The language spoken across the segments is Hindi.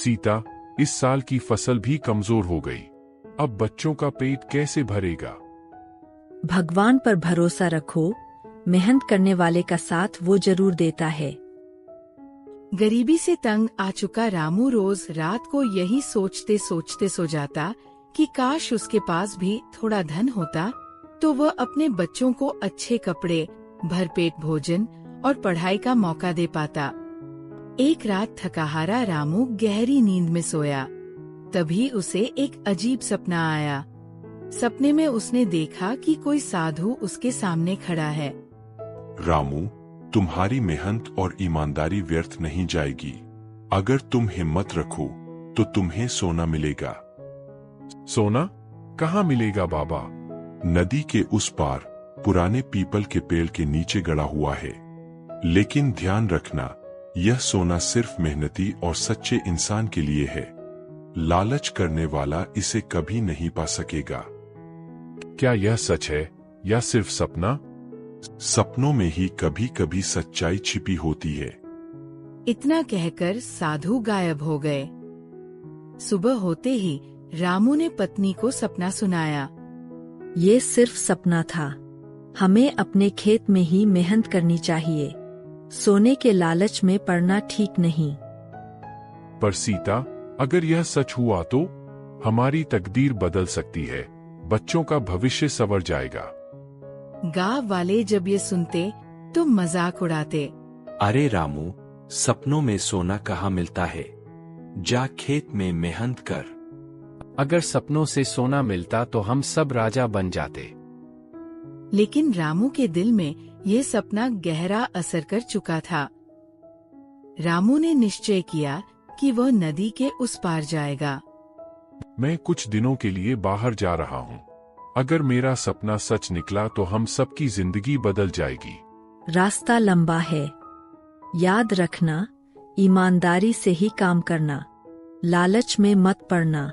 सीता, इस साल की फसल भी कमजोर हो गई। अब बच्चों का पेट कैसे भरेगा? भगवान पर भरोसा रखो, मेहनत करने वाले का साथ वो जरूर देता है। गरीबी से तंग आ चुका रामू रोज रात को यही सोचते सोचते सो जाता कि काश उसके पास भी थोड़ा धन होता तो वह अपने बच्चों को अच्छे कपड़े, भरपेट भोजन और पढ़ाई का मौका दे पाता। एक रात थकाहारा रामू गहरी नींद में सोया। तभी उसे एक अजीब सपना आया। सपने में उसने देखा कि कोई साधु उसके सामने खड़ा है। रामू, तुम्हारी मेहनत और ईमानदारी व्यर्थ नहीं जाएगी। अगर तुम हिम्मत रखो तो तुम्हें सोना मिलेगा। सोना? कहाँ मिलेगा बाबा? नदी के उस पार पुराने पीपल के पेड़ के नीचे गड़ा हुआ है। लेकिन ध्यान रखना, यह सोना सिर्फ मेहनती और सच्चे इंसान के लिए है। लालच करने वाला इसे कभी नहीं पा सकेगा। क्या यह सच है या सिर्फ सपना? सपनों में ही कभी कभी सच्चाई छिपी होती है। इतना कहकर साधु गायब हो गए। सुबह होते ही रामू ने पत्नी को सपना सुनाया। ये सिर्फ सपना था। हमें अपने खेत में ही मेहनत करनी चाहिए। सोने के लालच में पड़ना ठीक नहीं। पर सीता, अगर यह सच हुआ तो हमारी तकदीर बदल सकती है। बच्चों का भविष्य संवर जाएगा। गांव वाले जब ये सुनते तो मजाक उड़ाते। अरे रामू, सपनों में सोना कहाँ मिलता है? जा खेत में मेहनत कर। अगर सपनों से सोना मिलता तो हम सब राजा बन जाते। लेकिन रामू के दिल में ये सपना गहरा असर कर चुका था। रामू ने निश्चय किया कि वह नदी के उस पार जाएगा। मैं कुछ दिनों के लिए बाहर जा रहा हूँ। अगर मेरा सपना सच निकला तो हम सबकी जिंदगी बदल जाएगी। रास्ता लंबा है। याद रखना, ईमानदारी से ही काम करना, लालच में मत पड़ना।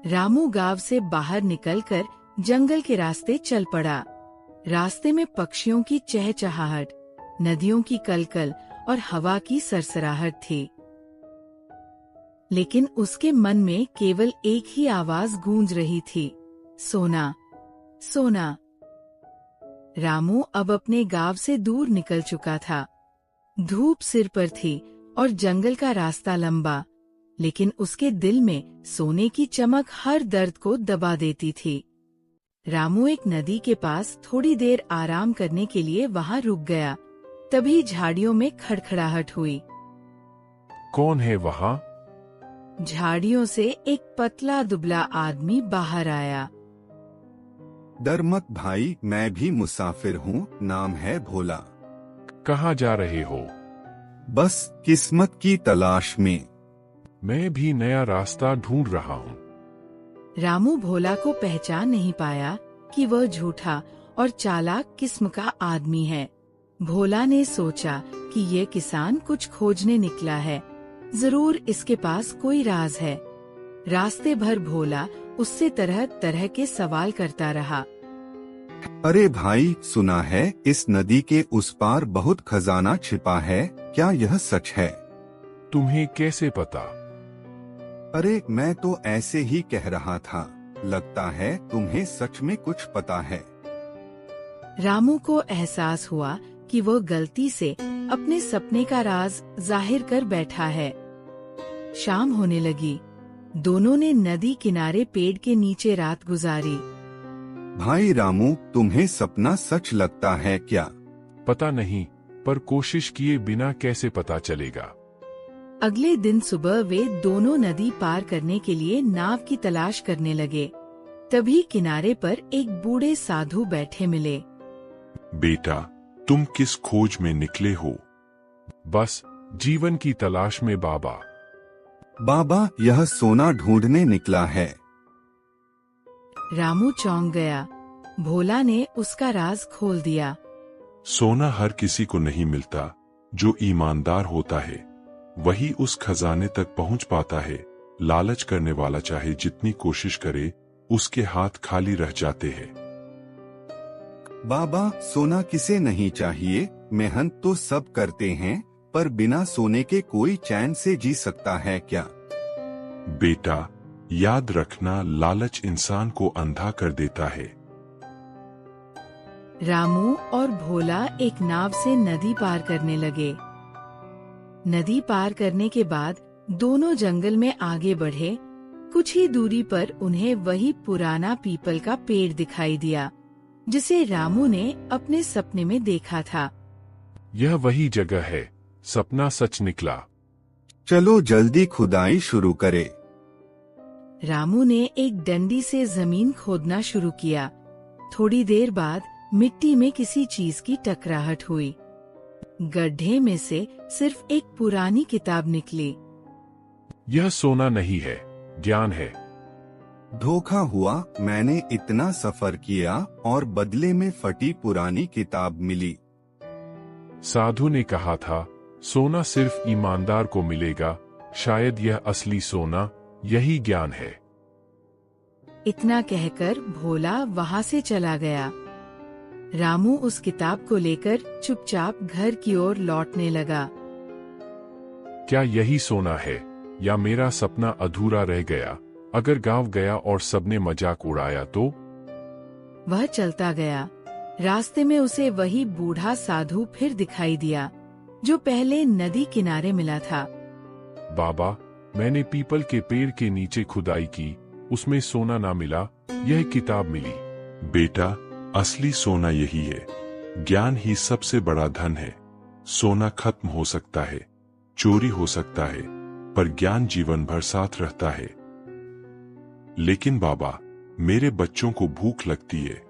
रामू गांव से बाहर निकलकर जंगल के रास्ते चल पड़ा। रास्ते में पक्षियों की चहचहाहट, नदियों की कलकल और हवा की सरसराहट थी। लेकिन उसके मन में केवल एक ही आवाज गूंज रही थी, सोना, सोना। रामू अब अपने गांव से दूर निकल चुका था। धूप सिर पर थी और जंगल का रास्ता लंबा, लेकिन उसके दिल में सोने की चमक हर दर्द को दबा देती थी। रामू एक नदी के पास थोड़ी देर आराम करने के लिए वहां रुक गया। तभी झाड़ियों में खड़खड़ाहट हुई। कौन है वहां? झाड़ियों से एक पतला दुबला आदमी बाहर आया। डर मत भाई, मैं भी मुसाफिर हूँ, नाम है भोला। कहाँ जा रहे हो? बस किस्मत की तलाश में। मैं भी नया रास्ता ढूंढ रहा हूँ। रामू भोला को पहचान नहीं पाया कि वह झूठा और चालाक किस्म का आदमी है। भोला ने सोचा कि ये किसान कुछ खोजने निकला है, जरूर इसके पास कोई राज है। रास्ते भर भोला उससे तरह तरह के सवाल करता रहा। अरे भाई, सुना है इस नदी के उस पार बहुत खजाना छिपा है, क्या यह सच है? तुम्हें कैसे पता? अरे मैं तो ऐसे ही कह रहा था, लगता है तुम्हें सच में कुछ पता है। रामू को एहसास हुआ कि वह गलती से अपने सपने का राज जाहिर कर बैठा है। शाम होने लगी। दोनों ने नदी किनारे पेड़ के नीचे रात गुजारी। भाई रामू, तुम्हें सपना सच लगता है क्या? पता नहीं, पर कोशिश किए बिना कैसे पता चलेगा। अगले दिन सुबह वे दोनों नदी पार करने के लिए नाव की तलाश करने लगे। तभी किनारे पर एक बूढ़े साधु बैठे मिले। बेटा, तुम किस खोज में निकले हो? बस जीवन की तलाश में बाबा। बाबा, यह सोना ढूंढने निकला है। रामू चौंक गया। भोला ने उसका राज खोल दिया। सोना हर किसी को नहीं मिलता। जो ईमानदार होता है वही उस खजाने तक पहुंच पाता है। लालच करने वाला चाहे जितनी कोशिश करे, उसके हाथ खाली रह जाते हैं। बाबा, सोना किसे नहीं चाहिए? मेहनत तो सब करते हैं, पर बिना सोने के कोई चैन से जी सकता है क्या? बेटा, याद रखना, लालच इंसान को अंधा कर देता है। रामू और भोला एक नाव से नदी पार करने लगे। नदी पार करने के बाद दोनों जंगल में आगे बढ़े। कुछ ही दूरी पर उन्हें वही पुराना पीपल का पेड़ दिखाई दिया जिसे रामू ने अपने सपने में देखा था। यह वही जगह है, सपना सच निकला। चलो जल्दी खुदाई शुरू करे। रामू ने एक डंडी से जमीन खोदना शुरू किया। थोड़ी देर बाद मिट्टी में किसी चीज की टकराहट हुई। गड्ढे में से सिर्फ एक पुरानी किताब निकली। यह सोना नहीं है, ज्ञान है। धोखा हुआ, मैंने इतना सफर किया और बदले में फटी पुरानी किताब मिली। साधु ने कहा था, सोना सिर्फ ईमानदार को मिलेगा। शायद यह असली सोना, यही ज्ञान है। इतना कहकर भोला वहाँ से चला गया। रामू उस किताब को लेकर चुपचाप घर की ओर लौटने लगा। क्या यही सोना है, या मेरा सपना अधूरा रह गया? अगर गांव गया और सबने मजाक उड़ाया तो? वह चलता गया। रास्ते में उसे वही बूढ़ा साधु फिर दिखाई दिया जो पहले नदी किनारे मिला था। बाबा, मैंने पीपल के पेड़ के नीचे खुदाई की, उसमें सोना ना मिला, यह किताब मिली। बेटा, असली सोना यही है। ज्ञान ही सबसे बड़ा धन है। सोना खत्म हो सकता है, चोरी हो सकता है, पर ज्ञान जीवन भर साथ रहता है। लेकिन बाबा, मेरे बच्चों को भूख लगती है,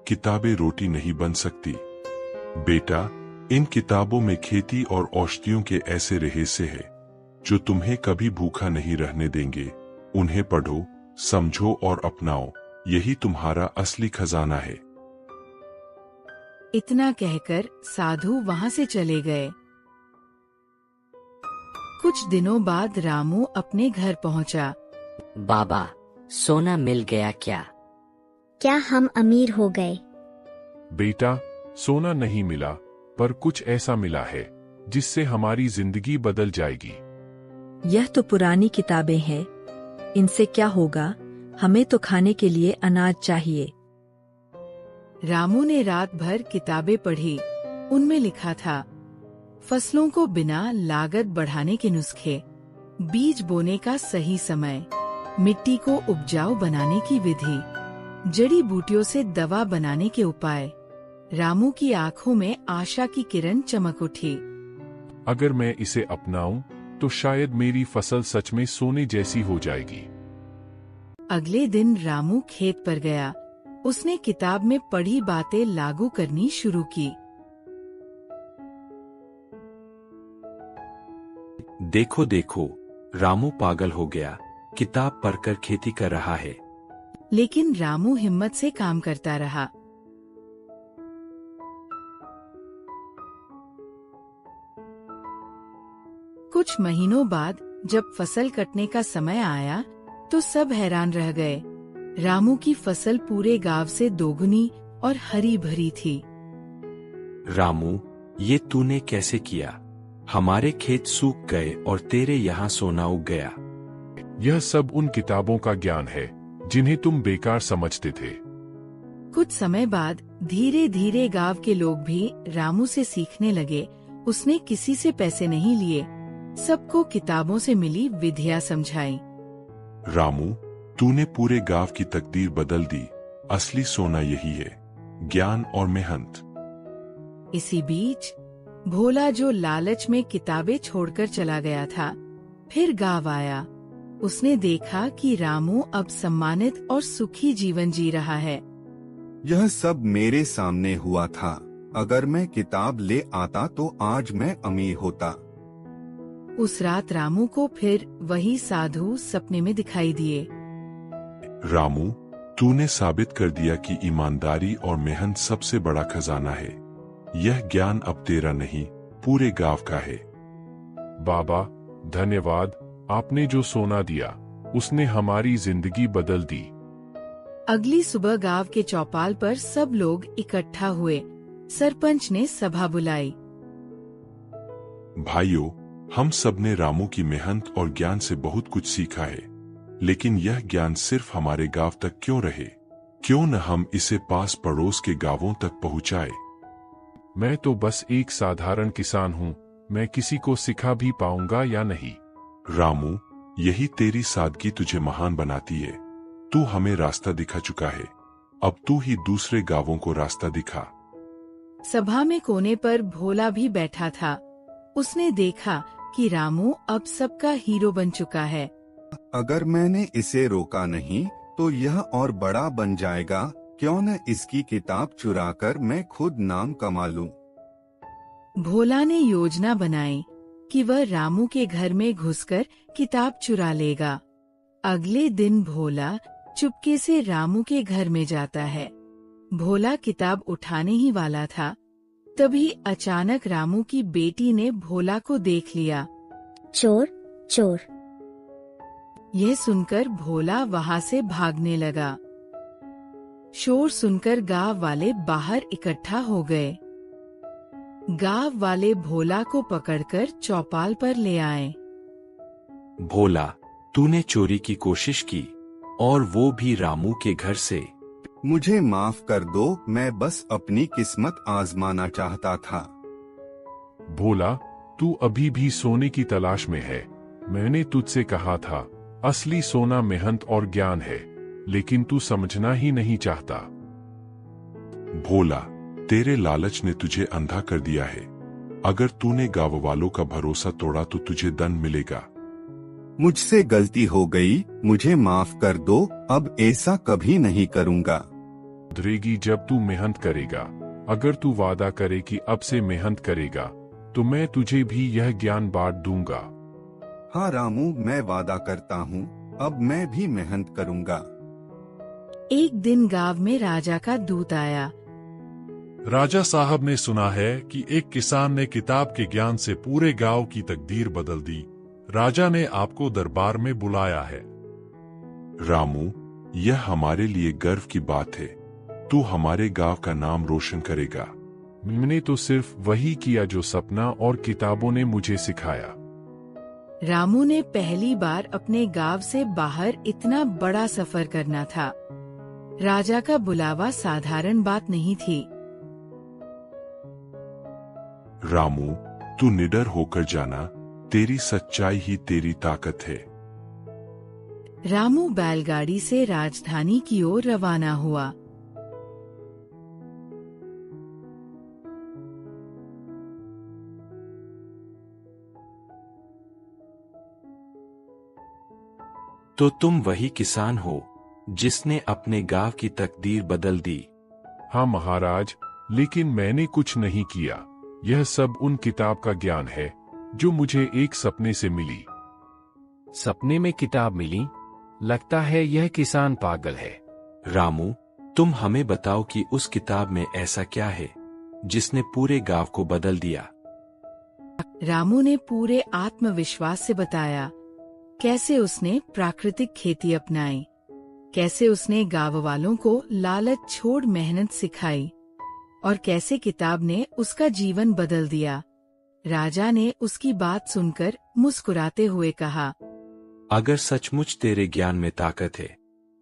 किताबें रोटी नहीं बन सकती। बेटा, इन किताबों में खेती और औषधियों के ऐसे रहस्य हैं जो तुम्हें कभी भूखा नहीं रहने देंगे। उन्हें पढ़ो, समझो और अपनाओ। यही तुम्हारा असली खजाना है। इतना कहकर साधु वहाँ से चले गए। कुछ दिनों बाद रामू अपने घर पहुँचा। बाबा, सोना मिल गया क्या? क्या हम अमीर हो गए? बेटा, सोना नहीं मिला, पर कुछ ऐसा मिला है जिससे हमारी जिंदगी बदल जाएगी। यह तो पुरानी किताबें हैं, इनसे क्या होगा? हमें तो खाने के लिए अनाज चाहिए। रामू ने रात भर किताबें पढ़ी। उनमें लिखा था फसलों को बिना लागत बढ़ाने के नुस्खे, बीज बोने का सही समय, मिट्टी को उपजाऊ बनाने की विधि, जड़ी बूटियों से दवा बनाने के उपाय। रामू की आंखों में आशा की किरण चमक उठी। अगर मैं इसे अपनाऊं तो शायद मेरी फसल सच में सोने जैसी हो जाएगी। अगले दिन रामू खेत पर गया। उसने किताब में पढ़ी बातें लागू करनी शुरू की। देखो देखो, रामू पागल हो गया, किताब पढ़कर खेती कर रहा है। लेकिन रामू हिम्मत से काम करता रहा। कुछ महीनों बाद जब फसल कटने का समय आया तो सब हैरान रह गए। रामू की फसल पूरे गांव से दोगुनी और हरी भरी थी। रामू, ये तूने कैसे किया? हमारे खेत सूख गए और तेरे यहाँ सोना उग गया। यह सब उन किताबों का ज्ञान है जिन्हें तुम बेकार समझते थे। कुछ समय बाद धीरे धीरे गांव के लोग भी रामू से सीखने लगे। उसने किसी से पैसे नहीं लिए, सबको किताबों से मिली विधियां समझाई। रामू, तूने पूरे गांव की तकदीर बदल दी। असली सोना यही है, ज्ञान और मेहनत। इसी बीच भोला, जो लालच में किताबें छोड़कर चला गया था, फिर गांव आया। उसने देखा कि रामू अब सम्मानित और सुखी जीवन जी रहा है। यह सब मेरे सामने हुआ था। अगर मैं किताब ले आता तो आज मैं अमीर होता। उस रात रामू को फिर वही साधु सपने में दिखाई दिए। रामू, तूने साबित कर दिया कि ईमानदारी और मेहनत सबसे बड़ा खजाना है। यह ज्ञान अब तेरा नहीं, पूरे गांव का है। बाबा, धन्यवाद। आपने जो सोना दिया, उसने हमारी जिंदगी बदल दी। अगली सुबह गांव के चौपाल पर सब लोग इकट्ठा हुए। सरपंच ने सभा बुलाई। भाइयों, हम सब ने रामू की मेहनत और ज्ञान से बहुत कुछ सीखा है। लेकिन यह ज्ञान सिर्फ हमारे गांव तक क्यों रहे? क्यों न हम इसे पास पड़ोस के गांवों तक पहुंचाए? मैं तो बस एक साधारण किसान हूँ, मैं किसी को सिखा भी पाऊंगा या नहीं? रामू, यही तेरी सादगी तुझे महान बनाती है। तू हमें रास्ता दिखा चुका है, अब तू ही दूसरे गांवों को रास्ता दिखा। सभा में कोने पर भोला भी बैठा था। उसने देखा कि रामू अब सबका हीरो बन चुका है। अगर मैंने इसे रोका नहीं तो यह और बड़ा बन जाएगा। क्यों न इसकी किताब चुराकर मैं खुद नाम कमा लूं। भोला ने योजना बनाई कि वह रामू के घर में घुसकर किताब चुरा लेगा। अगले दिन भोला चुपके से रामू के घर में जाता है। भोला किताब उठाने ही वाला था, तभी अचानक रामू की बेटी ने भोला को देख लिया। चोर चोर। यह सुनकर भोला वहां से भागने लगा। शोर सुनकर गांव वाले बाहर इकट्ठा हो गए। गांव वाले भोला को पकड़कर चौपाल पर ले आए। भोला, तूने चोरी की कोशिश की, और वो भी रामू के घर से। मुझे माफ कर दो, मैं बस अपनी किस्मत आजमाना चाहता था। भोला, तू अभी भी सोने की तलाश में है। मैंने तुझसे कहा था, असली सोना मेहनत और ज्ञान है, लेकिन तू समझना ही नहीं चाहता। भोला, तेरे लालच ने तुझे अंधा कर दिया है। अगर तूने गांव वालों का भरोसा तोड़ा तो तुझे दंड मिलेगा। मुझसे गलती हो गई, मुझे माफ कर दो, अब ऐसा कभी नहीं करूँगा। सुधरेगी जब तू मेहनत करेगा। अगर तू वादा करे कि अब से मेहनत करेगा, तो मैं तुझे भी यह ज्ञान बांट दूंगा। हाँ रामू, मैं वादा करता हूँ, अब मैं भी मेहनत करूँगा। एक दिन गांव में राजा का दूत आया। राजा साहब ने सुना है कि एक किसान ने किताब के ज्ञान से पूरे गांव की तकदीर बदल दी। राजा ने आपको दरबार में बुलाया है। रामू, यह हमारे लिए गर्व की बात है। तू हमारे गांव का नाम रोशन करेगा। मैंने तो सिर्फ वही किया जो सपना और किताबों ने मुझे सिखाया। रामू ने पहली बार अपने गांव से बाहर इतना बड़ा सफर करना था। राजा का बुलावा साधारण बात नहीं थी। रामू, तू निडर होकर जाना, तेरी सच्चाई ही तेरी ताकत है। रामू बैलगाड़ी से राजधानी की ओर रवाना हुआ। तो तुम वही किसान हो जिसने अपने गांव की तकदीर बदल दी? हाँ महाराज, लेकिन मैंने कुछ नहीं किया। यह सब उन किताब का ज्ञान है जो मुझे एक सपने से मिली। सपने में किताब मिली? लगता है यह किसान पागल है। रामू, तुम हमें बताओ कि उस किताब में ऐसा क्या है जिसने पूरे गांव को बदल दिया? रामू ने पूरे आत्मविश्वास से बताया कैसे उसने प्राकृतिक खेती अपनाई, कैसे उसने गांव वालों को लालच छोड़ मेहनत सिखाई, और कैसे किताब ने उसका जीवन बदल दिया। राजा ने उसकी बात सुनकर मुस्कुराते हुए कहा, अगर सचमुच तेरे ज्ञान में ताकत है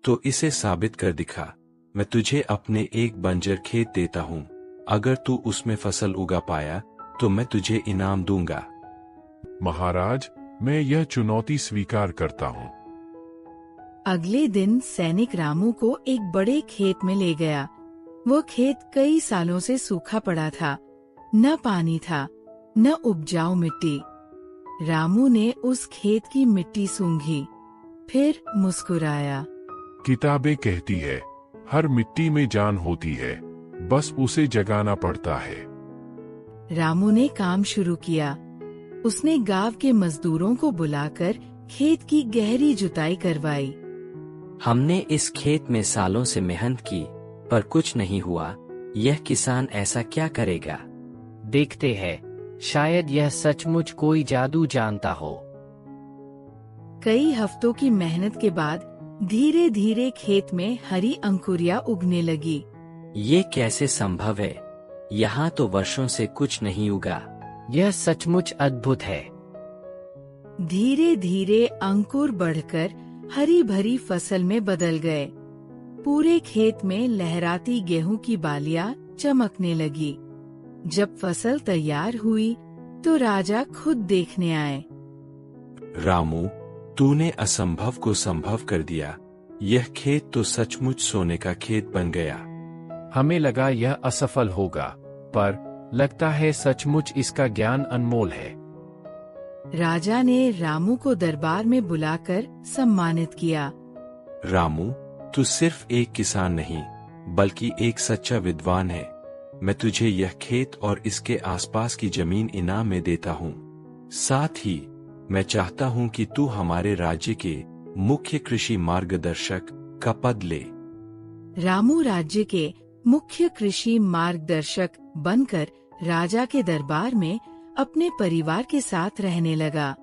तो इसे साबित कर दिखा। मैं तुझे अपने एक बंजर खेत देता हूँ। अगर तू उसमें फसल उगा पाया तो मैं तुझे इनाम दूंगा। महाराज, मैं यह चुनौती स्वीकार करता हूँ। अगले दिन सैनिक रामू को एक बड़े खेत में ले गया। वो खेत कई सालों से सूखा पड़ा था, न पानी था, न उपजाऊ मिट्टी। रामू ने उस खेत की मिट्टी सूंघी, फिर मुस्कुराया। किताबें कहती है, हर मिट्टी में जान होती है, बस उसे जगाना पड़ता है। रामू ने काम शुरू किया। उसने गांव के मजदूरों को बुलाकर खेत की गहरी जुताई करवाई। हमने इस खेत में सालों से मेहनत की, पर कुछ नहीं हुआ। यह किसान ऐसा क्या करेगा? देखते हैं, शायद यह सचमुच कोई जादू जानता हो। कई हफ्तों की मेहनत के बाद धीरे धीरे खेत में हरी अंकुरियां उगने लगी। ये कैसे संभव है? यहाँ तो वर्षों से कुछ नहीं उगा। यह सचमुच अद्भुत है। धीरे धीरे अंकुर बढ़कर हरी भरी फसल में बदल गए। पूरे खेत में लहराती गेहूं की बालियां चमकने लगी। जब फसल तैयार हुई तो राजा खुद देखने आए। रामू, तूने असंभव को संभव कर दिया। यह खेत तो सचमुच सोने का खेत बन गया। हमें लगा यह असफल होगा, पर लगता है सचमुच इसका ज्ञान अनमोल है। राजा ने रामू को दरबार में बुलाकर सम्मानित किया। रामू, तू सिर्फ एक किसान नहीं, बल्कि एक सच्चा विद्वान है। मैं तुझे यह खेत और इसके आसपास की जमीन इनाम में देता हूँ। साथ ही मैं चाहता हूँ कि तू हमारे राज्य के मुख्य कृषि मार्गदर्शक का पद ले। रामू राज्य के मुख्य कृषि मार्गदर्शक बनकर राजा के दरबार में अपने परिवार के साथ रहने लगा।